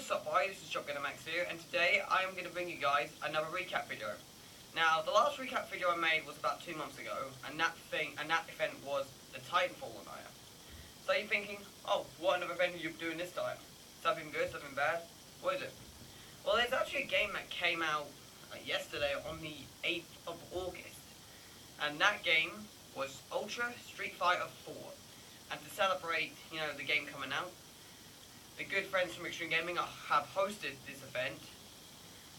what's up guys, this is Shotgun Max here, and today I am going to bring you guys another recap video. Now, the last recap video I made was about 2 months ago, and that event was the Titanfall Annihilator. So you're thinking, oh, what another event are you doing this time? Something good, something bad? What is it? Well, there's actually a game that came out yesterday on the 8th of August, and that game was Ultra Street Fighter 4. And to celebrate, the game coming out, the good friends from Extreme Gaming have hosted this event,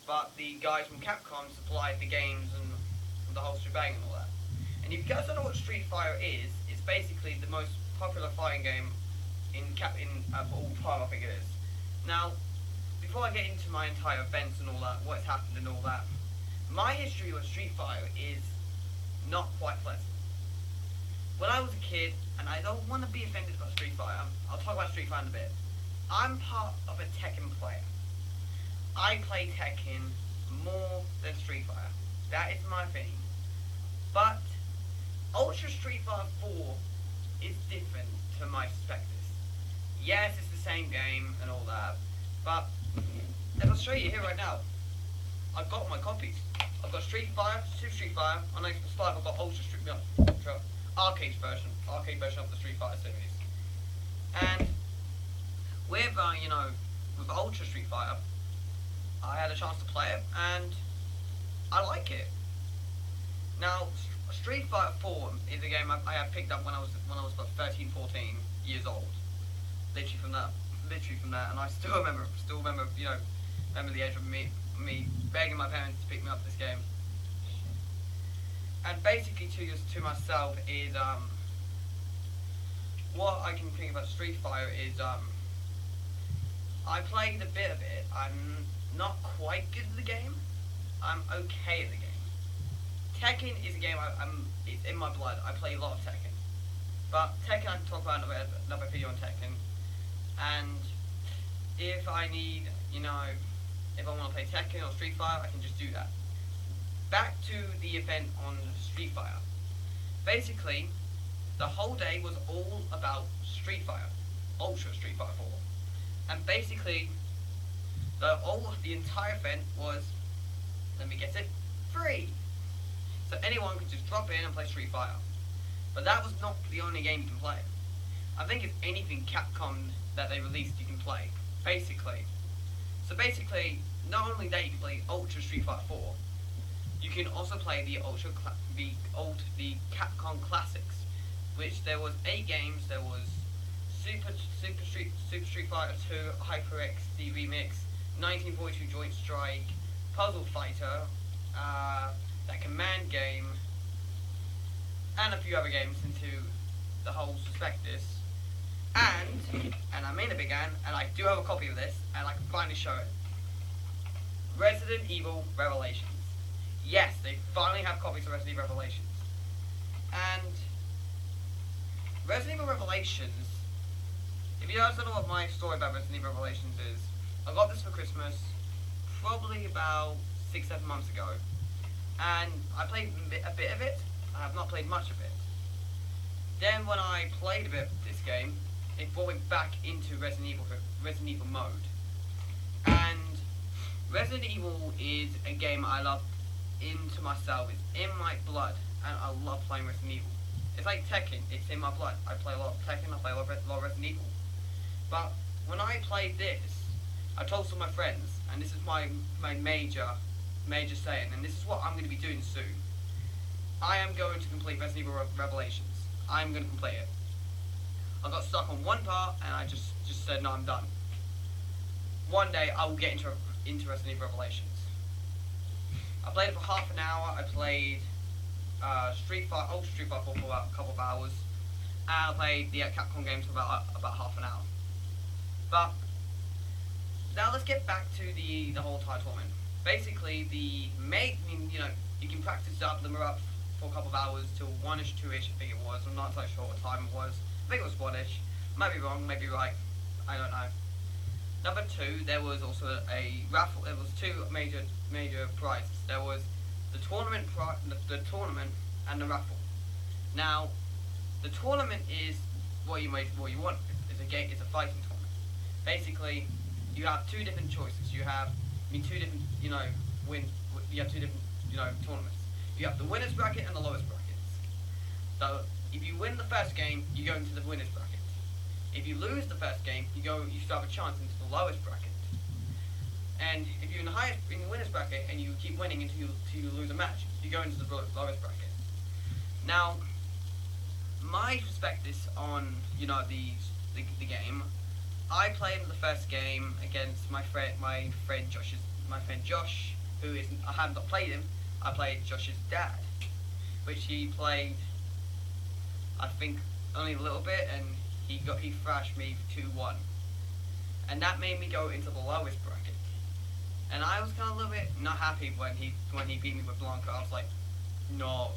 but the guys from Capcom supplied the games and the whole shebang and all that. And if you guys don't know what Street Fighter is, it's basically the most popular fighting game of all time, I think it is. Now, before I get into my entire events and all that, what's happened and all that, my history with Street Fighter is not quite pleasant. When I was a kid, and I don't want to be offended about Street Fighter, I'll talk about Street Fighter in a bit. I'm part of a Tekken player. I play Tekken more than Street Fighter. That is my thing. But Ultra Street Fighter 4 is different to my perspectives. Yes, it's the same game and all that, but as I'll show you here right now, I've got my copies. I've got Street Fighter, Super Street Fighter, on Xbox 5 I've got Ultra arcade version of the Street Fighter series. And with with Ultra Street Fighter, I had a chance to play it, and I like it. Now, Street Fighter 4 is a game I had picked up when I was about 13, 14 years old. Literally from that, and I still remember the age of me begging my parents to pick me up this game. And basically, to myself is what I can think about Street Fighter is I played a bit of it. I'm not quite good at the game. I'm okay at the game. Tekken is a game it's in my blood. I play a lot of Tekken. But Tekken I can talk about another video on Tekken. And if I need, if I want to play Tekken or Street Fighter, I can just do that. Back to the event on Street Fighter. Basically, the whole day was all about Street Fighter, Ultra Street Fighter 4. And basically, the entire event was, let me guess it, free. So anyone could just drop in and play Street Fighter. But that was not the only game you can play. I think it's anything Capcom that they released you can play, basically. So basically, not only that you can play Ultra Street Fighter 4, you can also play the Capcom Classics, which there was 8 games. There was Super Street Fighter 2, HyperX the Remix, 1942 Joint Strike, Puzzle Fighter, that Command game, and a few other games into the whole prospectus. And I mean it began, and I do have a copy of this, and I can finally show it. Resident Evil Revelations. Yes, they finally have copies of Resident Evil Revelations. And Resident Evil Revelations, if you guys don't know what my story about Resident Evil Revelations is, I got this for Christmas probably about 6-7 months ago. And I played a bit of it. I have not played much of it. Then when I played a bit of this game, it brought me back into Resident Evil mode. And Resident Evil is a game I love into myself. It's in my blood, and I love playing Resident Evil. It's like Tekken, it's in my blood. I play a lot of Tekken, I play a lot of Resident Evil. But when I played this, I told some of my friends, and this is my major saying, and this is what I'm going to be doing soon. I am going to complete Resident Evil Revelations. I'm going to complete it. I got stuck on one part, and I just said, no, I'm done. One day, I will get into Resident Evil Revelations. I played it for half an hour. I played Ultra Street Fighter 4 for about a couple of hours. And I played the Capcom games for about half an hour. But now let's get back to the whole entire tournament. Basically, you can practice doubling them up for a couple of hours till 1-ish, 2-ish, I think it was. I'm not entirely sure what time it was. I think it was 1-ish. Might be wrong, maybe right. I don't know. Number 2, there was also a raffle. There was 2 major prizes. There was the tournament and the raffle. Now, the tournament is what you want. It's a fighting tournament. Basically, you have two different choices. You have, I mean, two different, win. You have two different, tournaments. You have the winners bracket and the lowest brackets. So if you win the first game, you go into the winners bracket. If you lose the first game, you still have a chance into the lowest bracket. And if you're in the winners bracket and you keep winning until you lose a match, you go into the lowest bracket. Now, my perspectives on the game, I played the first game against my friend Josh, who is I have not played him. I played Josh's dad, which he played, I think, only a little bit, and he thrashed me 2-1, and that made me go into the lowest bracket. And I was kind of a little bit not happy when he beat me with Blanca. I was like, no.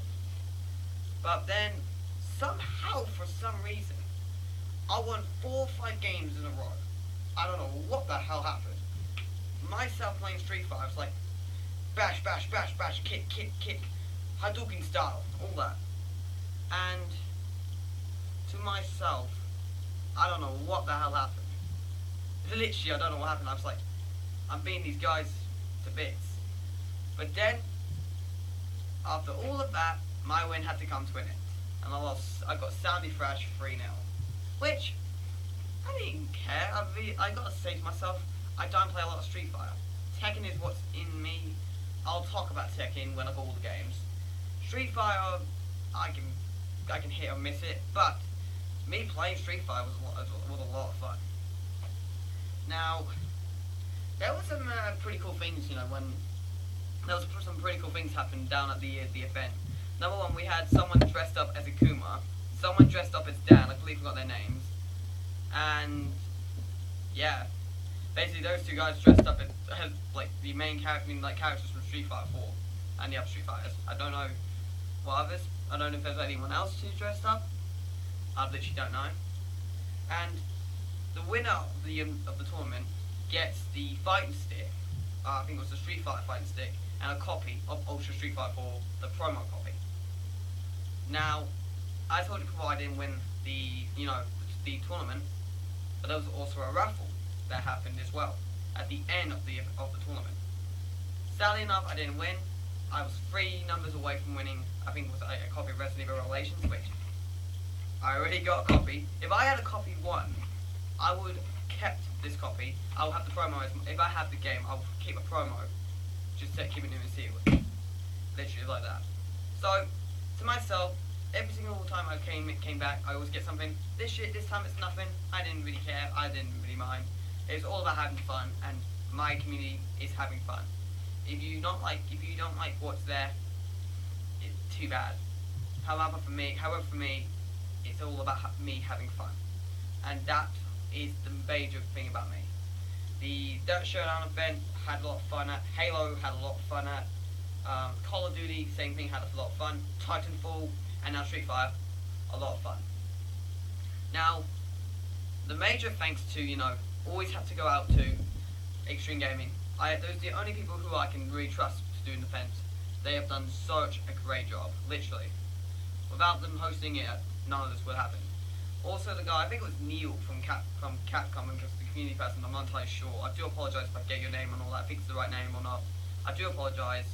But then somehow, for some reason, I won 4 or 5 games in a row. I don't know what the hell happened. Myself playing Street Fighter, I was like, bash, bash, bash, bash, kick, kick, kick, Hadouken style, all that. And to myself, I don't know what the hell happened. Literally, I don't know what happened. I was like, I'm beating these guys to bits. But then, after all of that, my win had to come to an end. And I got soundly thrashed 3-0. Which, I didn't care. I got to say to myself, I don't play a lot of Street Fighter. Tekken is what's in me. I'll talk about Tekken when I've got all the games. Street Fighter, I can hit or miss it, but me playing Street Fighter was a lot of fun. Now, there were some pretty cool things, when there was some pretty cool things happened down at the event. Number one, we had someone dressed up as Akuma, someone dressed up as Dan. I completely forgot their names, and yeah, basically those two guys dressed up as like the main characters from Street Fighter 4 and the other Street Fighters. I don't know what others. I don't know if there's anyone else who's dressed up. I literally don't know. And the winner of the tournament gets the fighting stick. I think it was the Street Fighter fighting stick and a copy of Ultra Street Fighter 4, the promo copy. Now, I told you before I didn't win the tournament, but there was also a raffle that happened as well at the end of the tournament. Sadly enough, I didn't win. I was 3 numbers away from winning. I think it was a copy of Resident Evil Revelations, which I already got a copy. If I had a copy 1, I would kept this copy. I'll have the promo. If I have the game, I'll keep a promo. Just to keep it new and sealed. Literally like that. So, to myself, every single time I came back, I always get something. This time it's nothing. I didn't really care. I didn't really mind. It's all about having fun, and my community is having fun. If you don't like what's there, it's too bad. However, for me, it's all about me having fun, and that is the major thing about me. The Dirt Showdown event had a lot of fun at. Halo had a lot of fun at. Call of Duty, same thing, had a lot of fun. Titanfall, and now Street Fighter, a lot of fun. Now, the major thanks to, always have to go out to Extreme Gaming. Those are the only people who I can really trust to do an event. They have done such a great job, literally. Without them hosting it, none of this would happen. Also, the guy, I think it was Neil from Capcom, and just the community person, I'm not entirely sure. I do apologise if I get your name and all that, I think it's the right name or not. I do apologise.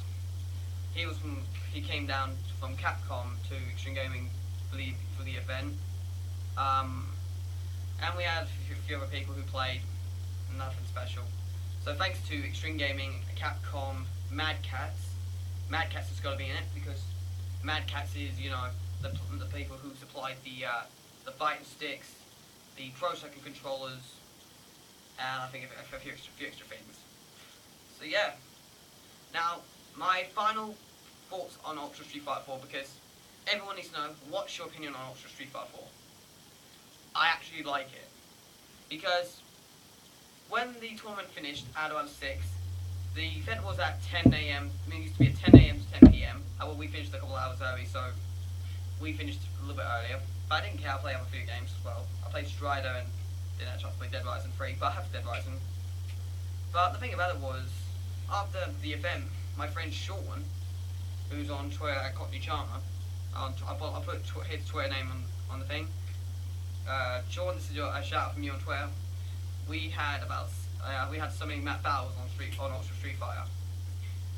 He came down from Capcom to Extreme Gaming for the event. And we had a few other people who played, nothing special. So thanks to Extreme Gaming, Capcom, Mad Catz. Mad Catz has got to be in it because Mad Catz is, the people who supplied the fighting sticks, the Pro Second controllers, and I think a few extra things. So yeah. Now, my final thoughts on Ultra Street Fighter 4, because everyone needs to know, what's your opinion on Ultra Street Fighter 4? I actually like it, because when the tournament finished at around 6, the event was at 10 AM, it used to be at 10 AM to 10 PM, well, we finished a couple of hours early, so we finished a little bit earlier, but I didn't care. I played other few games as well. I played Strider and didn't have a chance to play Dead Rising 3, but I have Dead Rising. But the thing about it was, after the event, my friend Sean, who's on Twitter at Cockney Charmer, I'll put his Twitter name on the thing. Sean, this is a shout out from you on Twitter. We had about We had so many map battles on Ultra Street Fighter,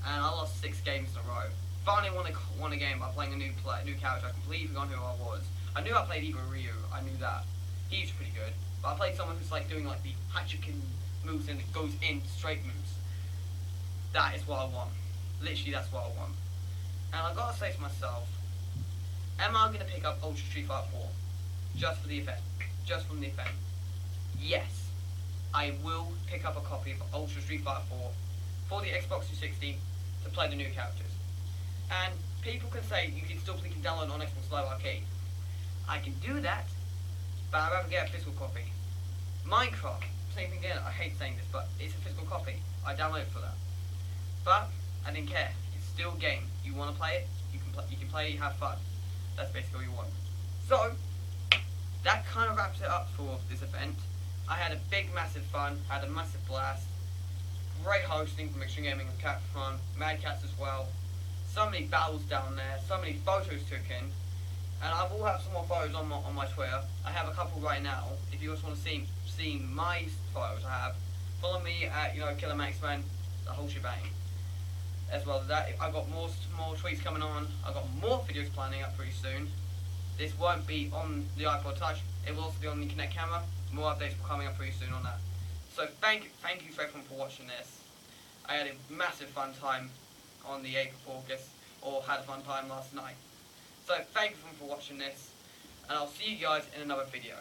and I lost 6 games in a row. Finally won a game by playing a new character. I completely forgot who I was. I knew I played Igor Ryu. I knew that. He's pretty good. But I played someone who's like doing like the Hachiken moves and it goes in straight moves. That is what I want. Literally, that's what I want. And I gotta say to myself, am I gonna pick up Ultra Street Fighter 4 just for the event? Just from the event? Yes, I will pick up a copy of Ultra Street Fighter 4 for the Xbox 360 to play the new characters. And people can say you can still download on Xbox Live Arcade. I can do that, but I'd rather get a physical copy. Minecraft, same thing again. I hate saying this, but it's a physical copy. I downloaded for that. But I didn't care. It's still a game. You want to play it? You can play it. Have fun. That's basically what you want. So that kind of wraps it up for this event. I had a big, massive fun. Had a massive blast. Great hosting from Extreme Gaming and Capcom. Mad Cats as well. So many battles down there. So many photos taken. And I will have some more photos on my Twitter. I have a couple right now. If you just want to see my photos I have, follow me at Killer Maxman, the whole shebang. As well as that, I've got more tweets coming on. I've got more videos planning up pretty soon. This won't be on the iPod Touch. It will also be on the Kinect camera. More updates will coming up pretty soon on that. So thank you for everyone for watching this. I had a massive fun time on the 8th of August, or had a fun time last night. So thank you for watching this, and I'll see you guys in another video.